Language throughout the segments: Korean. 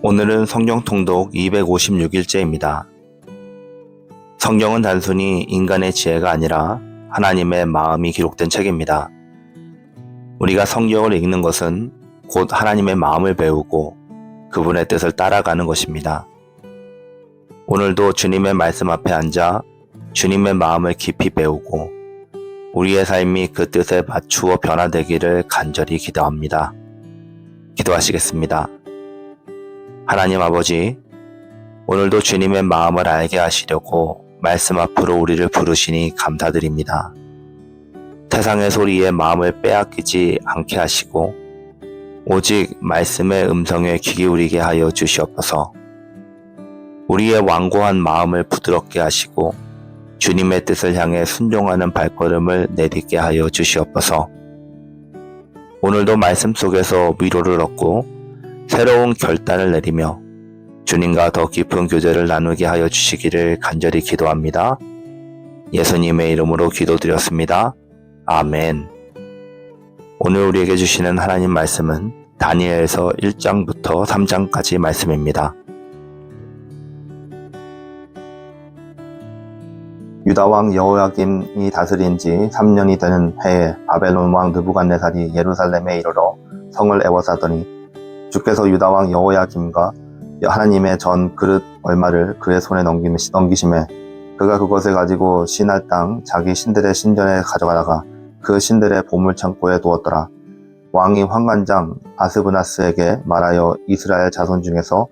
오늘은 성경 통독 256일째입니다. 성경은 단순히 인간의 지혜가 아니라 하나님의 마음이 기록된 책입니다. 우리가 성경을 읽는 것은 곧 하나님의 마음을 배우고 그분의 뜻을 따라가는 것입니다. 오늘도 주님의 말씀 앞에 앉아 주님의 마음을 깊이 배우고 우리의 삶이 그 뜻에 맞추어 변화되기를 간절히 기도합니다. 기도하시겠습니다. 하나님 아버지, 오늘도 주님의 마음을 알게 하시려고 말씀 앞으로 우리를 부르시니 감사드립니다. 세상의 소리에 마음을 빼앗기지 않게 하시고 오직 말씀의 음성에 귀 기울이게 하여 주시옵소서. 우리의 완고한 마음을 부드럽게 하시고 주님의 뜻을 향해 순종하는 발걸음을 내딛게 하여 주시옵소서. 오늘도 말씀 속에서 위로를 얻고 새로운 결단을 내리며 주님과 더 깊은 교제를 나누게 하여 주시기를 간절히 기도합니다. 예수님의 이름으로 기도드렸습니다. 아멘. 오늘 우리에게 주시는 하나님 말씀은 다니엘서 1장부터 3장까지 말씀입니다. 유다 왕 여호야김이 다스린 지 3년이 되는 해에 바벨론 왕 느부갓네살이 예루살렘에 이르러 성을 에워싸더니 주께서 유다 왕 여호야김과 하나님의 전 그릇 얼마를 그의 손에 넘기심에 그가 그것을 가지고 시날 땅 자기 신들의 신전에 가져가다가 그 신들의 보물 창고에 두었더라. 왕이 환관장 아스브나스에게 말하여 이스라엘 자손 중에서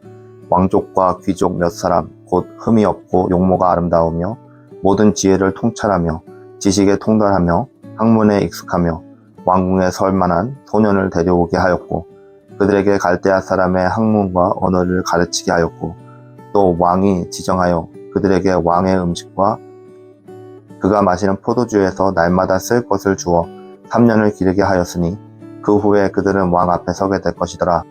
왕족과 귀족 몇 사람 곧 흠이 없고 용모가 아름다우며 모든 지혜를 통찰하며 지식에 통달하며 학문에 익숙하며 왕궁에 설 만한 소년을 데려오게 하였고 그들에게 갈대아 사람의 학문과 언어를 가르치게 하였고 또 왕이 지정하여 그들에게 왕의 음식과 그가 마시는 포도주에서 날마다 쓸 것을 주어 3년을 기르게 하였으니 그 후에 그들은 왕 앞에 서게 될 것이더라.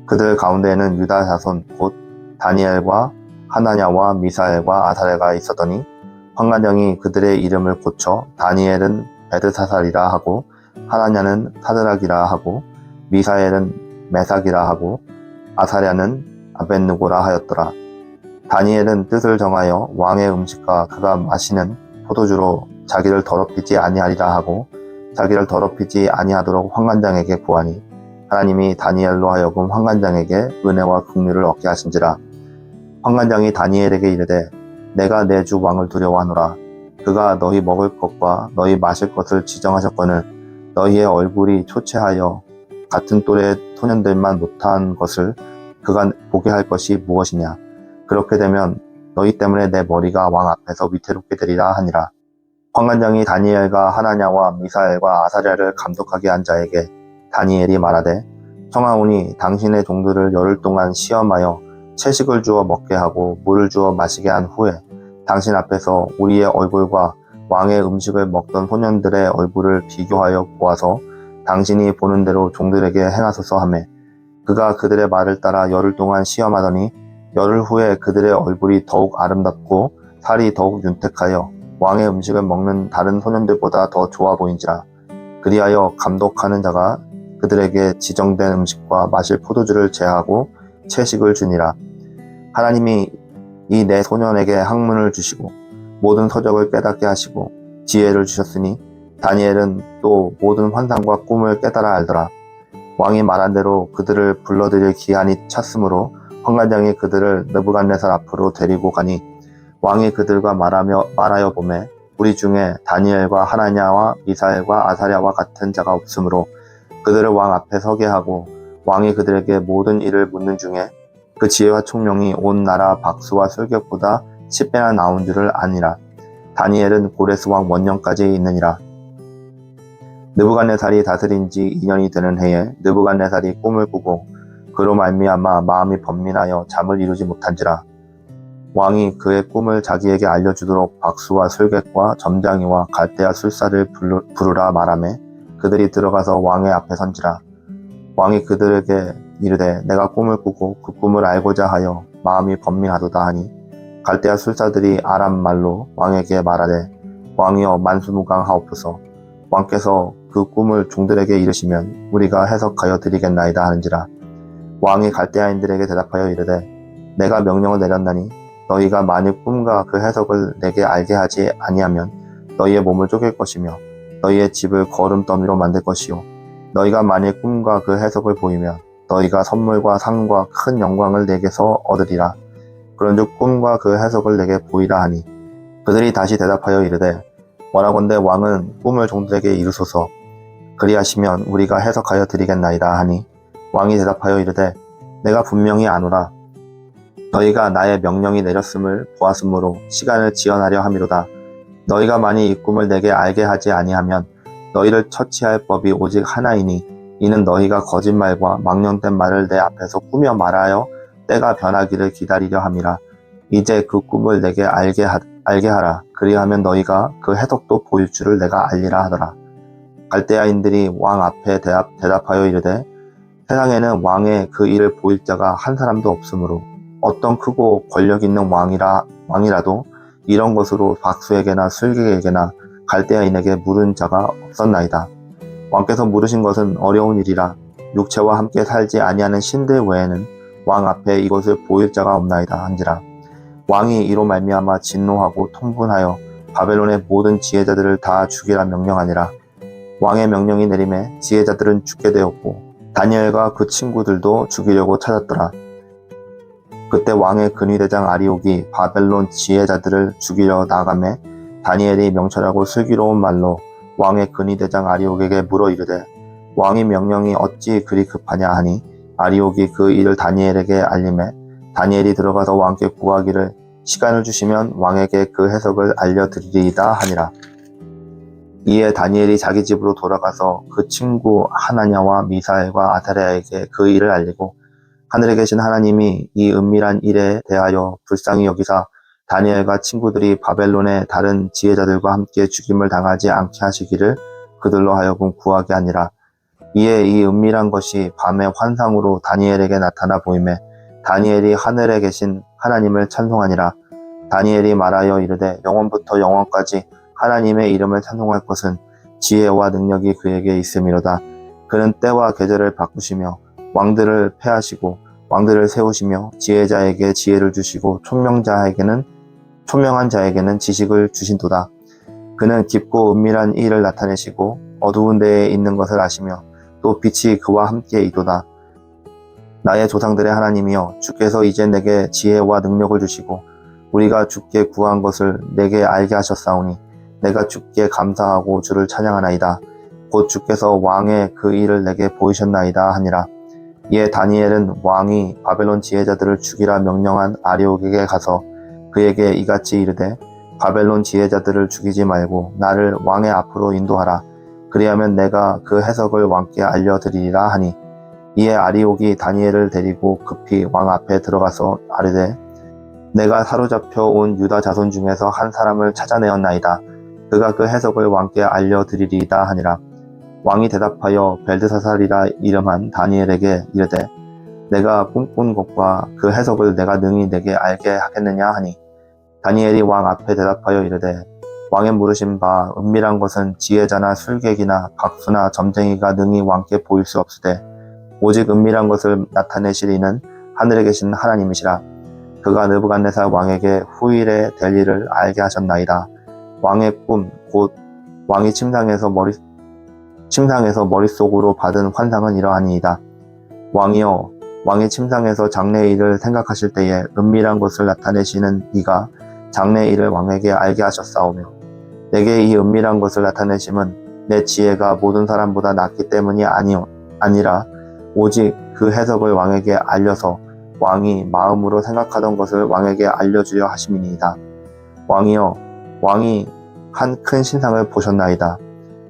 그들 가운데에는 유다 자손 곧 다니엘과 하나냐와 미사엘과 아사랴가 있었더니 환관장이 그들의 이름을 고쳐 다니엘은 베드사살이라 하고 하나냐는 사드락이라 하고 미사엘은 메삭이라 하고 아사랴는 아벳느고라 하였더라. 다니엘은 뜻을 정하여 왕의 음식과 그가 마시는 포도주로 자기를 더럽히지 아니하리라 하고 자기를 더럽히지 아니하도록 환관장에게 구하니 하나님이 다니엘로 하여금 환관장에게 은혜와 긍휼을 얻게 하신지라. 환관장이 다니엘에게 이르되 내가 내 주 왕을 두려워하노라. 그가 너희 먹을 것과 너희 마실 것을 지정하셨거늘 너희의 얼굴이 초췌하여 같은 또래의 소년들만 못한 것을 그가 보게 할 것이 무엇이냐. 그렇게 되면 너희 때문에 내 머리가 왕 앞에서 위태롭게 되리라 하니라. 환관장이 다니엘과 하나냐와 미사엘과 아사랴를 감독하게 한 자에게 다니엘이 말하되 청하오니 당신의 종들을 열흘 동안 시험하여 채식을 주어 먹게 하고 물을 주어 마시게 한 후에 당신 앞에서 우리의 얼굴과 왕의 음식을 먹던 소년들의 얼굴을 비교하여 보아서 당신이 보는 대로 종들에게 행하소서 하매 그가 그들의 말을 따라 열흘 동안 시험하더니 열흘 후에 그들의 얼굴이 더욱 아름답고 살이 더욱 윤택하여 왕의 음식을 먹는 다른 소년들보다 더 좋아 보인지라. 그리하여 감독하는 자가 그들에게 지정된 음식과 마실 포도주를 제하고 채식을 주니라. 하나님이 이 네 소년에게 학문을 주시고 모든 서적을 깨닫게 하시고 지혜를 주셨으니 다니엘은 또 모든 환상과 꿈을 깨달아 알더라. 왕이 말한 대로 그들을 불러들일 기한이 찼으므로 환관장이 그들을 느부갓네살 앞으로 데리고 가니 왕이 그들과 말하여 보매 우리 중에 다니엘과 하나냐와 미사엘과 아사랴와 같은 자가 없으므로 그들을 왕 앞에 서게 하고 왕이 그들에게 모든 일을 묻는 중에 그 지혜와 총명이 온 나라 박수와 술객보다 10배나 나온 줄을 아니라. 다니엘은 고레스 왕 원년까지 있느니라. 느부갓네살이 다스린 지 2년이 되는 해에 느부갓네살이 꿈을 꾸고 그로 말미암아 마음이 번민하여 잠을 이루지 못한지라. 왕이 그의 꿈을 자기에게 알려주도록 박수와 술객과 점장이와 갈대아 술사를 부르라 말하매 그들이 들어가서 왕의 앞에 선지라. 왕이 그들에게 이르되 내가 꿈을 꾸고 그 꿈을 알고자 하여 마음이 번민하도다 하니 갈대아 술사들이 아람 말로 왕에게 말하되 왕이여 만수무강하옵소서. 왕께서 그 꿈을 종들에게 이르시면 우리가 해석하여 드리겠나이다 하는지라. 왕이 갈대아인들에게 대답하여 이르되 내가 명령을 내렸나니 너희가 만일 꿈과 그 해석을 내게 알게 하지 아니하면 너희의 몸을 쪼갤 것이며 너희의 집을 거름더미로 만들 것이요 너희가 만일 꿈과 그 해석을 보이면 너희가 선물과 상과 큰 영광을 내게서 얻으리라. 그런즉 꿈과 그 해석을 내게 보이라 하니 그들이 다시 대답하여 이르되 원하건대 왕은 꿈을 종들에게 이루소서. 그리하시면 우리가 해석하여 드리겠나이다 하니 왕이 대답하여 이르되 내가 분명히 아노라. 너희가 나의 명령이 내렸음을 보았으므로 시간을 지연하려 함이로다. 너희가 만일 이 꿈을 내게 알게 하지 아니하면 너희를 처치할 법이 오직 하나이니 이는 너희가 거짓말과 망령된 말을 내 앞에서 꾸며 말하여 때가 변하기를 기다리려 함이라. 이제 그 꿈을 내게 알게 하라. 그리하면 너희가 그 해석도 보일 줄을 내가 알리라 하더라. 갈대아인들이 왕 앞에 대답하여 이르되 세상에는 왕의 그 일을 보일 자가 한 사람도 없으므로 어떤 크고 권력 있는 왕이라도 이런 것으로 박수에게나 술객에게나 갈대아인에게 물은 자가 없었나이다. 왕께서 물으신 것은 어려운 일이라 육체와 함께 살지 아니하는 신들 외에는 왕 앞에 이것을 보일 자가 없나이다 한지라. 왕이 이로 말미암아 진노하고 통분하여 바벨론의 모든 지혜자들을 다 죽이라 명령하니라. 왕의 명령이 내림에 지혜자들은 죽게 되었고 다니엘과 그 친구들도 죽이려고 찾았더라. 그때 왕의 근위대장 아리옥이 바벨론 지혜자들을 죽이려 나가매 다니엘이 명철하고 슬기로운 말로 왕의 근위대장 아리옥에게 물어 이르되 왕의 명령이 어찌 그리 급하냐 하니 아리옥이 그 일을 다니엘에게 알림해 다니엘이 들어가서 왕께 구하기를 시간을 주시면 왕에게 그 해석을 알려드리리이다 하니라. 이에 다니엘이 자기 집으로 돌아가서 그 친구 하나냐와 미사엘과 아사랴에게 그 일을 알리고 하늘에 계신 하나님이 이 은밀한 일에 대하여 불쌍히 여기사 다니엘과 친구들이 바벨론의 다른 지혜자들과 함께 죽임을 당하지 않게 하시기를 그들로 하여금 구하게 하니라. 이에 이 은밀한 것이 밤의 환상으로 다니엘에게 나타나 보이매 다니엘이 하늘에 계신 하나님을 찬송하니라. 다니엘이 말하여 이르되 영원부터 영원까지 하나님의 이름을 찬송할 것은 지혜와 능력이 그에게 있음이로다. 그는 때와 계절을 바꾸시며 왕들을 패하시고 왕들을 세우시며 지혜자에게 지혜를 주시고 총명한 자에게는 지식을 주신도다. 그는 깊고 은밀한 일을 나타내시고 어두운 데에 있는 것을 아시며 또 빛이 그와 함께 이도다. 나의 조상들의 하나님이여 주께서 이제 내게 지혜와 능력을 주시고 우리가 주께 구한 것을 내게 알게 하셨사오니 내가 주께 감사하고 주를 찬양하나이다. 곧 주께서 왕의 그 일을 내게 보이셨나이다 하니라. 이에 다니엘은 왕이 바벨론 지혜자들을 죽이라 명령한 아리옥에게 가서 그에게 이같이 이르되 바벨론 지혜자들을 죽이지 말고 나를 왕의 앞으로 인도하라. 그리하면 내가 그 해석을 왕께 알려드리리라 하니 이에 아리옥이 다니엘을 데리고 급히 왕 앞에 들어가서 아뢰되 내가 사로잡혀 온 유다 자손 중에서 한 사람을 찾아내었나이다. 그가 그 해석을 왕께 알려드리리이다 하니라. 왕이 대답하여 벨드사살이라 이름한 다니엘에게 이르되 내가 꿈꾼 것과 그 해석을 내가 능히 내게 알게 하겠느냐 하니 다니엘이 왕 앞에 대답하여 이르되 왕의 물으신 바 은밀한 것은 지혜자나 술객이나 박수나 점쟁이가 능히 왕께 보일 수 없으되 오직 은밀한 것을 나타내실 이는 하늘에 계신 하나님이시라. 그가 느부갓네살 왕에게 후일에 될 일을 알게 하셨나이다. 왕의 꿈 곧 왕이 침상에서 머릿속으로 받은 환상은 이러하니이다. 왕이여 왕이 침상에서 장래의 일을 생각하실 때에 은밀한 것을 나타내시는 이가 장래의 일을 왕에게 알게 하셨사오며 내게 이 은밀한 것을 나타내심은 내 지혜가 모든 사람보다 낫기 때문이 아니라 오직 그 해석을 왕에게 알려서 왕이 마음으로 생각하던 것을 왕에게 알려주려 하심이니이다. 왕이여 왕이 한 큰 신상을 보셨나이다.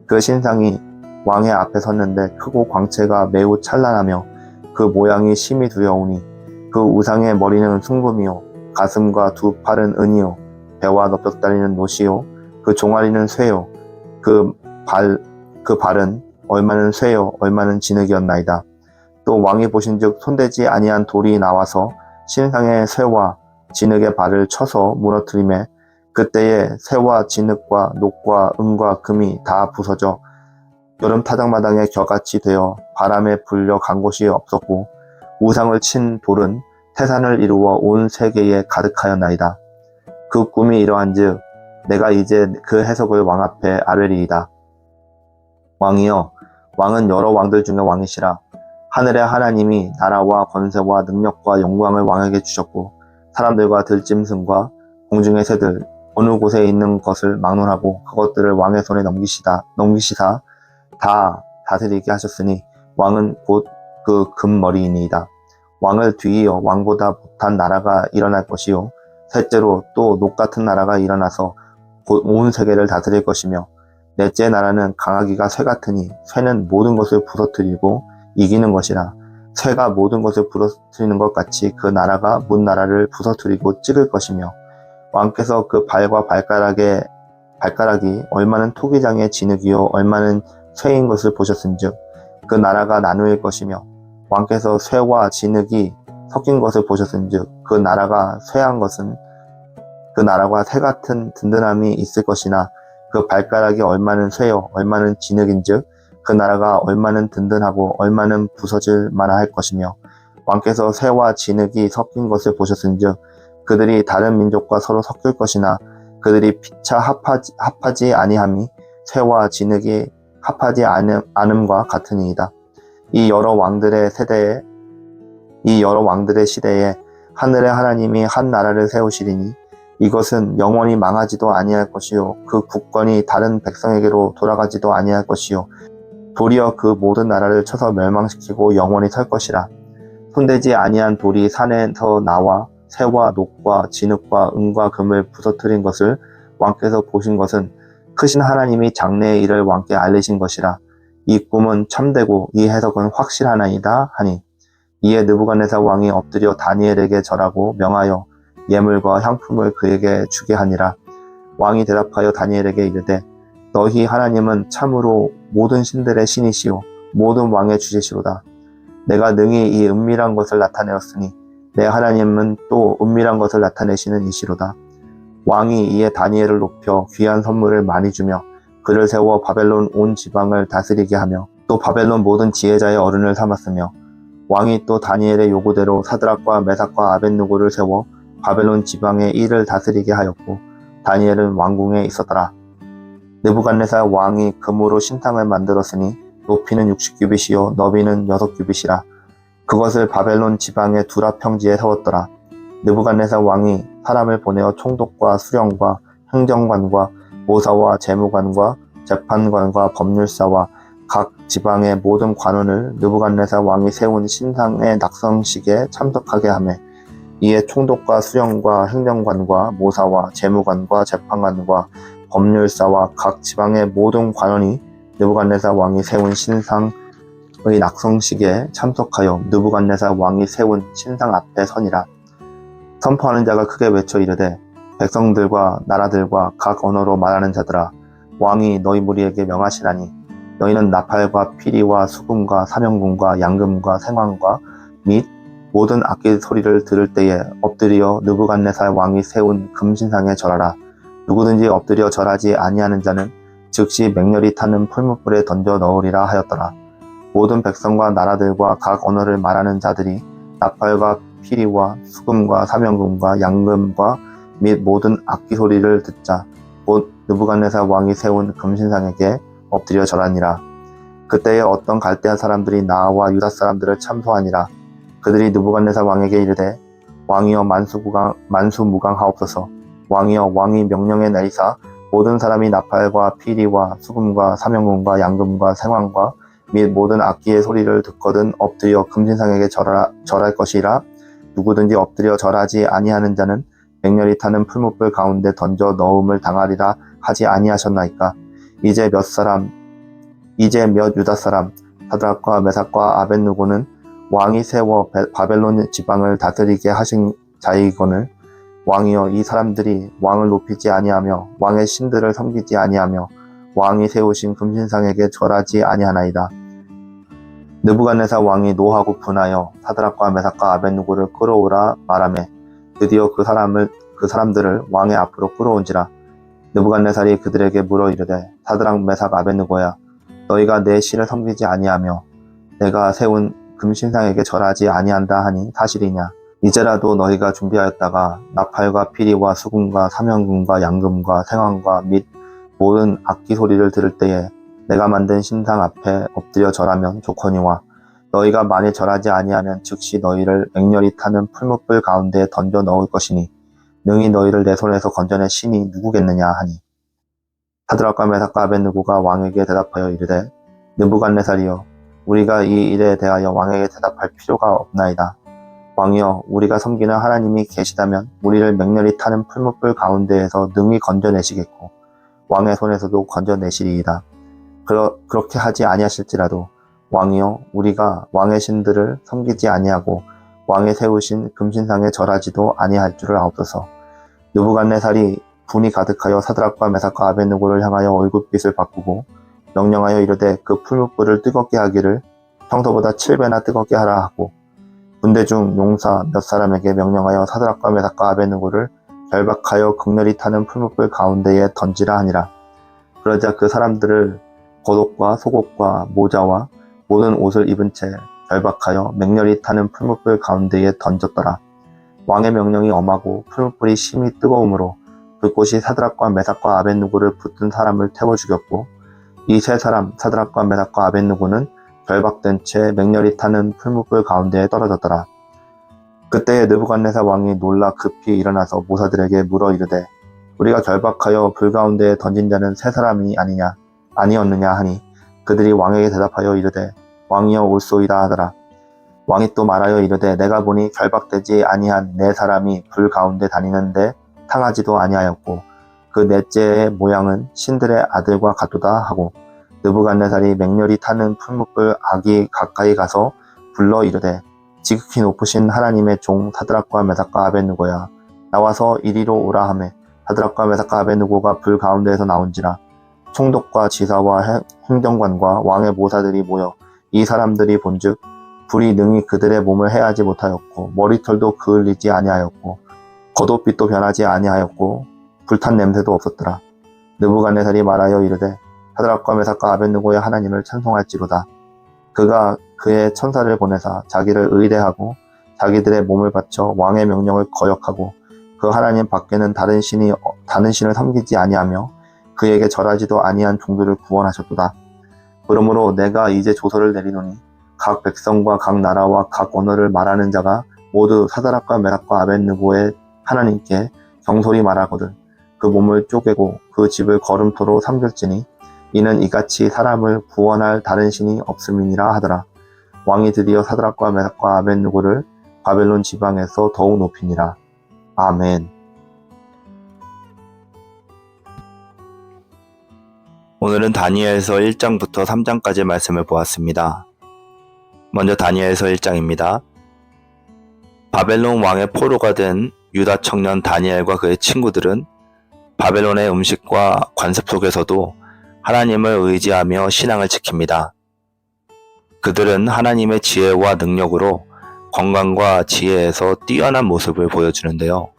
그 신상이 왕의 앞에 섰는데 크고 광채가 매우 찬란하며 그 모양이 심히 두려우니 그 우상의 머리는 숭금이요 가슴과 두 팔은 은이요 배와 넓적다리는 노시요 그 종아리는 쇠요 그 발은 얼마는 쇠요 얼마는 진흙이었나이다. 또 왕이 보신즉 손대지 아니한 돌이 나와서 신상의 쇠와 진흙의 발을 쳐서 무너뜨리매 그때에 쇠와 진흙과 녹과 은과 금이 다 부서져 여름 타작마당에 겨같이 되어 바람에 불려 간 곳이 없었고 우상을 친 돌은 태산을 이루어 온 세계에 가득하였나이다. 그 꿈이 이러한즉 내가 이제 그 해석을 왕 앞에 아뢰리이다. 왕이여, 왕은 여러 왕들 중에 왕이시라. 하늘의 하나님이 나라와 권세와 능력과 영광을 왕에게 주셨고 사람들과 들짐승과 공중의 새들 어느 곳에 있는 것을 막론하고 그것들을 왕의 손에 넘기시사 다 다스리게 하셨으니 왕은 곧 그 금머리이니이다. 왕을 뒤이어 왕보다 못한 나라가 일어날 것이요 셋째로 또 녹 같은 나라가 일어나서 곧 온 세계를 다스릴 것이며 넷째 나라는 강하기가 쇠 같으니 쇠는 모든 것을 부서뜨리고 이기는 것이라. 쇠가 모든 것을 부서뜨리는 것 같이 그 나라가 문 나라를 부서뜨리고 찍을 것이며 왕께서 그 발과 발가락이 얼마는 토기장의 진흙이요 얼마는 쇠인 것을 보셨은즉 그 나라가 나누일 것이며 왕께서 쇠와 진흙이 섞인 것을 보셨은즉 그 나라가 쇠한 것은 그 나라가 쇠 같은 든든함이 있을 것이나 그 발가락이 얼마는 쇠요 얼마는 진흙인즉 그 나라가 얼마는 든든하고 얼마는 부서질 만할 것이며 왕께서 쇠와 진흙이 섞인 것을 보셨은즉 그들이 다른 민족과 서로 섞일 것이나 그들이 피차 합하지 아니함이 쇠와 진흙이 합하지 않음과 같으니이다. 이 여러 왕들의 시대에 하늘의 하나님이 한 나라를 세우시리니 이것은 영원히 망하지도 아니할 것이요 그 국권이 다른 백성에게로 돌아가지도 아니할 것이요 도리어 그 모든 나라를 쳐서 멸망시키고 영원히 설 것이라. 손대지 아니한 돌이 산에서 나와 새와 녹과 진흙과 은과 금을 부서뜨린 것을 왕께서 보신 것은 크신 하나님이 장래의 일을 왕께 알리신 것이라. 이 꿈은 참되고 이 해석은 확실하나이다 하니 이에 느부갓네살 왕이 엎드려 다니엘에게 절하고 명하여 예물과 향품을 그에게 주게 하니라. 왕이 대답하여 다니엘에게 이르되 너희 하나님은 참으로 모든 신들의 신이시요 모든 왕의 주제시로다. 내가 능히 이 은밀한 것을 나타내었으니 내 하나님은 또 은밀한 것을 나타내시는 이시로다. 왕이 이에 다니엘을 높여 귀한 선물을 많이 주며 그를 세워 바벨론 온 지방을 다스리게 하며 또 바벨론 모든 지혜자의 어른을 삼았으며 왕이 또 다니엘의 요구대로 사드락과 메삭과 아벳느고를 세워 바벨론 지방의 일을 다스리게 하였고 다니엘은 왕궁에 있었더라. 느부갓네살 왕이 금으로 신상을 만들었으니 높이는 60규빗이요 너비는 6규빗이라. 그것을 바벨론 지방의 두라 평지에 세웠더라. 느부갓네살 왕이 사람을 보내어 총독과 수령과 행정관과 모사와 재무관과 재판관과 법률사와 각 지방의 모든 관원을 느부갓네살 왕이 세운 신상의 낙성식에 참석하게 하매 이에 총독과 수령과 행정관과 모사와 재무관과 재판관과 법률사와 각 지방의 모든 관원이 느부갓네살 왕이 세운 신상의 낙성식에 참석하여 느부갓네살 왕이 세운 신상 앞에 서니라. 선포하는 자가 크게 외쳐 이르되 백성들과 나라들과 각 언어로 말하는 자들아 왕이 너희 무리에게 명하시라니 너희는 나팔과 피리와 수금과 사명금과 양금과 생황과 및 모든 악기 소리를 들을 때에 엎드려 느부갓네살 왕이 세운 금신상에 절하라. 누구든지 엎드려 절하지 아니하는 자는 즉시 맹렬히 타는 풀무불에 던져 넣으리라 하였더라. 모든 백성과 나라들과 각 언어를 말하는 자들이 나팔과 피리와 수금과 사명금과 양금과 및 모든 악기 소리를 듣자 곧 느부갓네살 왕이 세운 금신상에게 엎드려 절하니라. 그때에 어떤 갈대아 사람들이 나와 유다 사람들을 참소하니라. 그들이 느부갓네살 왕에게 이르되 왕이여 만수무강하옵소서. 왕이여 왕이 명령에 내리사 모든 사람이 나팔과 피리와 수금과 사명금과 양금과 생황과 및 모든 악기의 소리를 듣거든 엎드려 금신상에게 절할 것이라. 누구든지 엎드려 절하지 아니하는 자는 맹렬히 타는 풀무불 가운데 던져 넣음을 당하리라 하지 아니하셨나이까. 이제 몇 유다 사람 사드락과 메삭과 아벳느고는 왕이 세워 바벨론 지방을 다스리게 하신 자이거늘 왕이여 이 사람들이 왕을 높이지 아니하며 왕의 신들을 섬기지 아니하며 왕이 세우신 금신상에게 절하지 아니하나이다. 느부갓네살 왕이 노하고 분하여 사드락과 메삭과 아벳느고를 끌어오라 말하매 드디어 그 사람들을 왕의 앞으로 끌어온지라. 느부갓네살이 그들에게 물어 이르되 사드락 메삭 아벳느고야 너희가 내 신을 섬기지 아니하며 내가 세운 금신상에게 절하지 아니한다 하니 사실이냐? 이제라도 너희가 준비하였다가 나팔과 피리와 수금과 사명금과 양금과 생황과 및 모든 악기 소리를 들을 때에 내가 만든 신상 앞에 엎드려 절하면 좋거니와 너희가 만일 절하지 아니하면 즉시 너희를 맹렬히 타는 풀무불 가운데에 던져 넣을 것이니 능히 너희를 내 손에서 건져낼 신이 누구겠느냐 하니 사드락과 메삭과 아벳느고가 왕에게 대답하여 이르되 느부갓네살이여 우리가 이 일에 대하여 왕에게 대답할 필요가 없나이다. 왕이여 우리가 섬기는 하나님이 계시다면 우리를 맹렬히 타는 풀무불 가운데에서 능히 건져내시겠고 왕의 손에서도 건져내시리이다. 그렇게 하지 아니하실지라도 왕이여 우리가 왕의 신들을 섬기지 아니하고 왕의 세우신 금신상에 절하지도 아니할 줄을 아옵소서. 느부갓네살이 분이 가득하여 사드락과 메삭과 아벳느고를 향하여 얼굴빛을 바꾸고 명령하여 이르되 그 풀무불을 뜨겁게 하기를 평소보다 7배나 뜨겁게 하라 하고 군대 중 용사 몇 사람에게 명령하여 사드락과 메삭과 아벳느고를 결박하여 극렬히 타는 풀무불 가운데에 던지라 하니라. 그러자 그 사람들을 겉옷과 속옷과 모자와 모든 옷을 입은 채 결박하여 맹렬히 타는 풀무불 가운데에 던졌더라. 왕의 명령이 엄하고 풀무불이 심히 뜨거우므로 불꽃이 사드락과 메삭과 아벳느고를 붙든 사람을 태워 죽였고 이 세 사람 사드락과 메삭과 아벳느고는 결박된 채 맹렬히 타는 풀무불 가운데에 떨어졌더라. 그때에 느부갓네살 왕이 놀라 급히 일어나서 모사들에게 물어 이르되 우리가 결박하여 불 가운데에 던진 자는 세 사람이 아니었느냐 하니 그들이 왕에게 대답하여 이르되 왕이여 올소이다 하더라. 왕이 또 말하여 이르되 내가 보니 결박되지 아니한 네 사람이 불 가운데 다니는데 상하지도 아니하였고 그 넷째의 모양은 신들의 아들과 같도다 하고 느부갓네살이 맹렬히 타는 풀무불 악이 가까이 가서 불러 이르되 지극히 높으신 하나님의 종 사드락과 메삭과 아벳느고야 나와서 이리로 오라 하매 사드락과 메삭과 아벳느고가 불 가운데에서 나온지라. 총독과 지사와 행정관과 왕의 모사들이 모여 이 사람들이 본즉 불이 능히 그들의 몸을 해하지 못하였고 머리털도 그을리지 아니하였고 겉옷빛도 변하지 아니하였고 불탄 냄새도 없었더라. 느부갓네살이 말하여 이르되 사드락과 메삭과 아벳느고의 하나님을 찬송할지로다. 그가 그의 천사를 보내사 자기를 의뢰하고 자기들의 몸을 바쳐 왕의 명령을 거역하고 그 하나님 밖에는 다른 신을 섬기지 아니하며 그에게 절하지도 아니한 종들을 구원하셨도다. 그러므로 내가 이제 조서를 내리노니 각 백성과 각 나라와 각 언어를 말하는 자가 모두 사드락과 메삭과 아벳느고의 하나님께 경솔히 말하거든 그 몸을 쪼개고 그 집을 거름토로 삼길지니 이는 이같이 사람을 구원할 다른 신이 없음이니라 하더라. 왕이 드디어 사드락과 메삭과 아벳느고를 바벨론 지방에서 더욱 높이니라. 아멘. 오늘은 다니엘서 1장부터 3장까지의 말씀을 보았습니다. 먼저 다니엘서 1장입니다. 바벨론 왕의 포로가 된 유다 청년 다니엘과 그의 친구들은 바벨론의 음식과 관습 속에서도 하나님을 의지하며 신앙을 지킵니다. 그들은 하나님의 지혜와 능력으로 건강과 지혜에서 뛰어난 모습을 보여주는데요.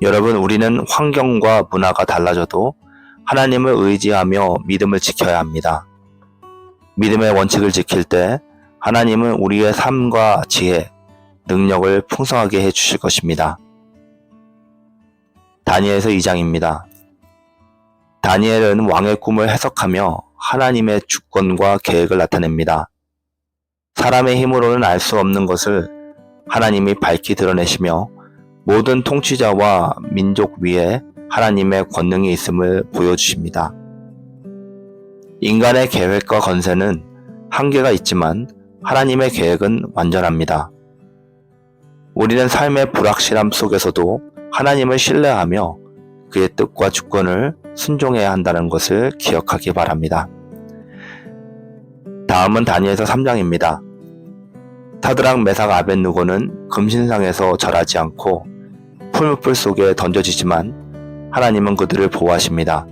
여러분, 우리는 환경과 문화가 달라져도 하나님을 의지하며 믿음을 지켜야 합니다. 믿음의 원칙을 지킬 때 하나님은 우리의 삶과 지혜, 능력을 풍성하게 해주실 것입니다. 다니엘서 2장입니다. 다니엘은 왕의 꿈을 해석하며 하나님의 주권과 계획을 나타냅니다. 사람의 힘으로는 알 수 없는 것을 하나님이 밝히 드러내시며 모든 통치자와 민족 위에 하나님의 권능이 있음을 보여주십니다. 인간의 계획과 건세는 한계가 있지만 하나님의 계획은 완전합니다. 우리는 삶의 불확실함 속에서도 하나님을 신뢰하며 그의 뜻과 주권을 순종해야 한다는 것을 기억하기 바랍니다. 다음은 다니엘서 3장입니다. 사드락, 메삭, 아벳느고는 금신상에서 절하지 않고 풀무불 속에 던져지지만 하나님은 그들을 보호하십니다.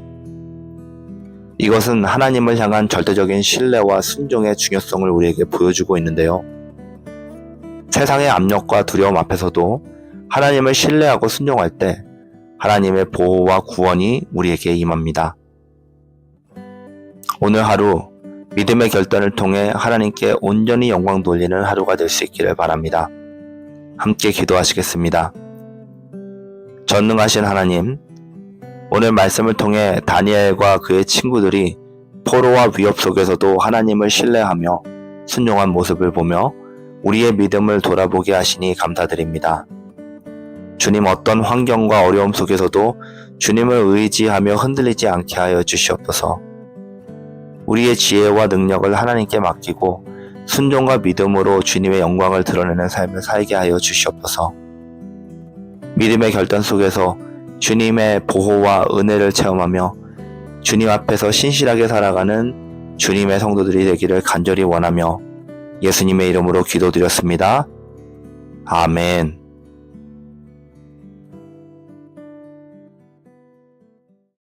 이것은 하나님을 향한 절대적인 신뢰와 순종의 중요성을 우리에게 보여주고 있는데요. 세상의 압력과 두려움 앞에서도 하나님을 신뢰하고 순종할 때 하나님의 보호와 구원이 우리에게 임합니다. 오늘 하루 믿음의 결단을 통해 하나님께 온전히 영광 돌리는 하루가 될 수 있기를 바랍니다. 함께 기도하시겠습니다. 전능하신 하나님, 오늘 말씀을 통해 다니엘과 그의 친구들이 포로와 위협 속에서도 하나님을 신뢰하며 순종한 모습을 보며 우리의 믿음을 돌아보게 하시니 감사드립니다. 주님, 어떤 환경과 어려움 속에서도 주님을 의지하며 흔들리지 않게 하여 주시옵소서. 우리의 지혜와 능력을 하나님께 맡기고 순종과 믿음으로 주님의 영광을 드러내는 삶을 살게 하여 주시옵소서. 믿음의 결단 속에서 주님의 보호와 은혜를 체험하며 주님 앞에서 신실하게 살아가는 주님의 성도들이 되기를 간절히 원하며 예수님의 이름으로 기도드렸습니다. 아멘.